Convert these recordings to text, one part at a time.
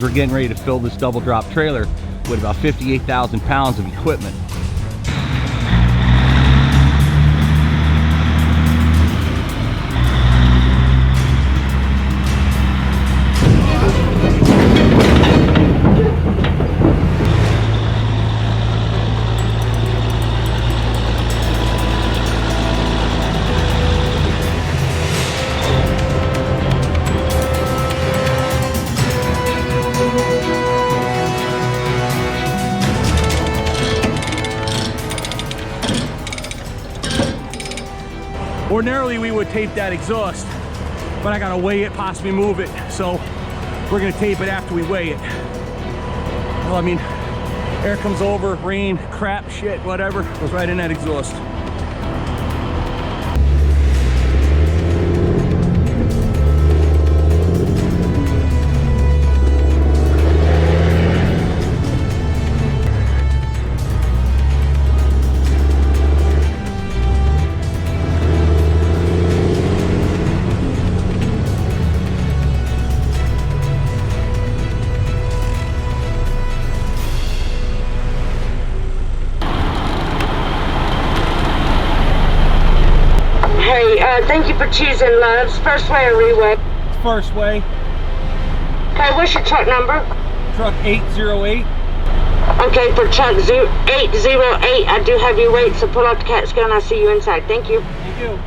We're getting ready to fill this double drop trailer with about 58,000 pounds of equipment. Ordinarily we would tape that exhaust, but I gotta weigh it, possibly move it, so we're gonna tape it after we weigh it. Well, I mean, air comes over, rain, crap, shit, whatever, goes right in that exhaust. Thank you for choosing Love's. First way or re-way? First way. Okay, what's your truck number? Truck 808. Okay, for truck 808, I do have your weight, so pull out the cat scale and I'll see you inside. Thank you. Thank you.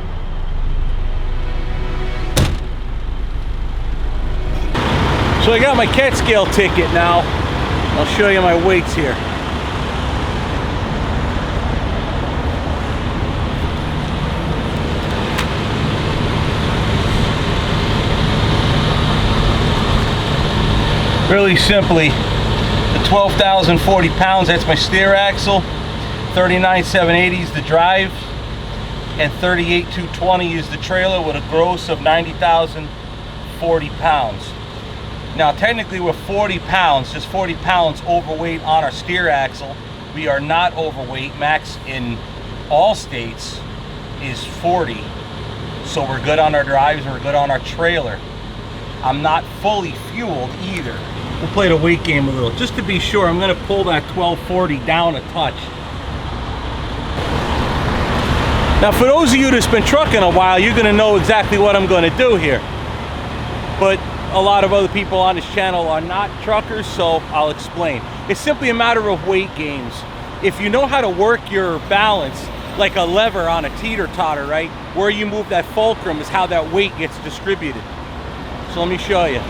So I got my cat scale ticket now. I'll show you my weights here. Really simply, the 12,040 pounds, that's my steer axle, 39,780 is the drive, and 38,220 is the trailer with a gross of 90,040 pounds. Now technically we're 40 pounds, just 40 pounds overweight on our steer axle. We are not overweight. Max in all states is 40. So we're good on our drives and we're good on our trailer. I'm not fully fueled either. We'll play the weight game a little. Just to be sure, I'm gonna pull that 1240 down a touch. Now for those of you that's been trucking a while, you're gonna know exactly what I'm gonna do here. But a lot of other people on this channel are not truckers, so I'll explain. It's simply a matter of weight games. If you know how to work your balance, like a lever on a teeter-totter, right? Where you move that fulcrum is how that weight gets distributed. So let me show you.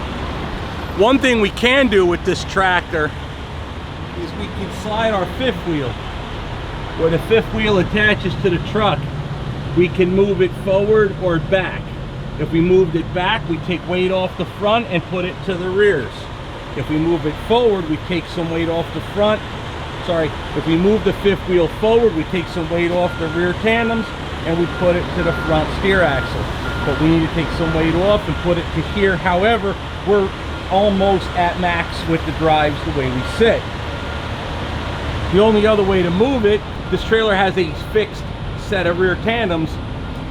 One thing we can do with this tractor is we can slide our fifth wheel. Where the fifth wheel attaches to the truck, we can move it forward or back. If we moved it back, we take weight off the front and put it to the rears. If we move it forward, we take some weight off the front. Sorry, if we move the fifth wheel forward, we take some weight off the rear tandems and we put it to the front steer axle. But we need to take some weight off and put it to here. However, we're almost at max with the drives the way we sit. The only other way to move it, this trailer has a fixed set of rear tandems.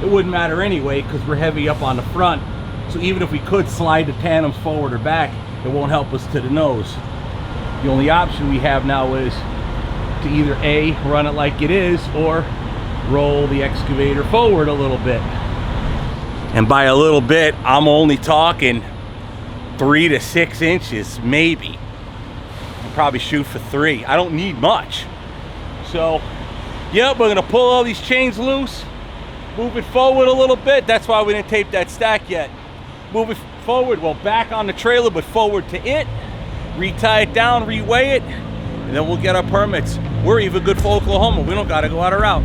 It wouldn't matter anyway because we're heavy up on the front. So even if we could slide the tandems forward or back, it won't help us to the nose. The only option we have now is to either A, run it like it is, or roll the excavator forward a little bit. And by a little bit, I'm only talking 3 to 6 inches, maybe. I'll probably shoot for 3. I don't need much. So, yep, we're gonna pull all these chains loose, move it forward a little bit. That's why we didn't tape that stack yet. Move it forward, well, back on the trailer, but forward to it. Retie it down, reweigh it, and then we'll get our permits. We're even good for Oklahoma. We don't gotta go out of route.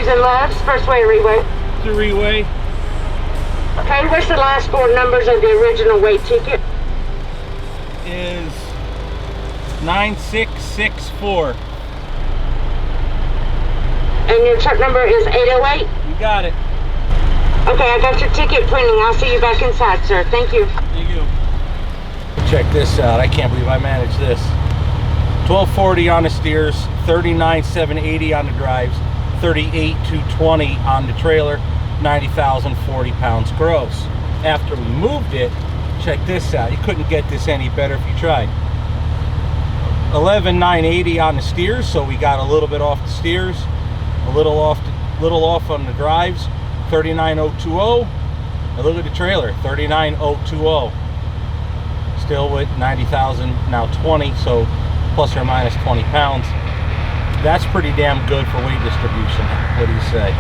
and loves, first way or reweight? Three-way. Okay, what's the last four numbers of the original weight ticket? Is 9664. And your truck number is 808? You got it. Okay, I got your ticket printing. I'll see you back inside, sir. Thank you. Thank you. Check this out. I can't believe I managed this. 1240 on the steers, 39,780 on the drives, 38,220 on the trailer, 90,040 pounds gross. After we moved it, check this out. You couldn't get this any better if you tried. 11,980 on the steers, so we got a little bit off the steers, a little off on the drives, 39,020. And look at the trailer, 39,020. Still with 90,000, now 20, so plus or minus 20 pounds. That's pretty damn good for weight distribution. What do you say?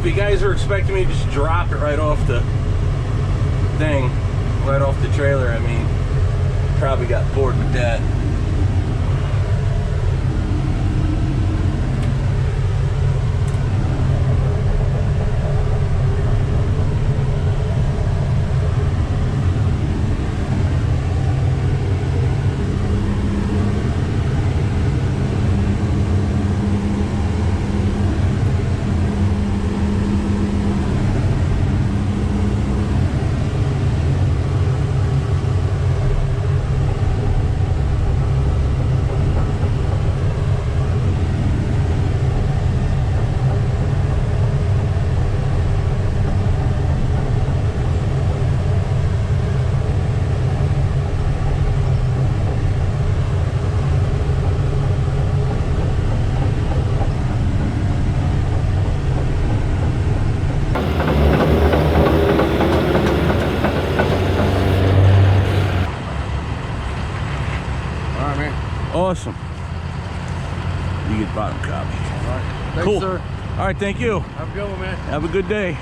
if you guys are expecting me to just drop it right off the thing, right off the trailer, I mean, probably got bored with that. Awesome. You get bottom copy. All right. Thanks, Cool. sir. All right, thank you. Have a good one, man. Have a good day.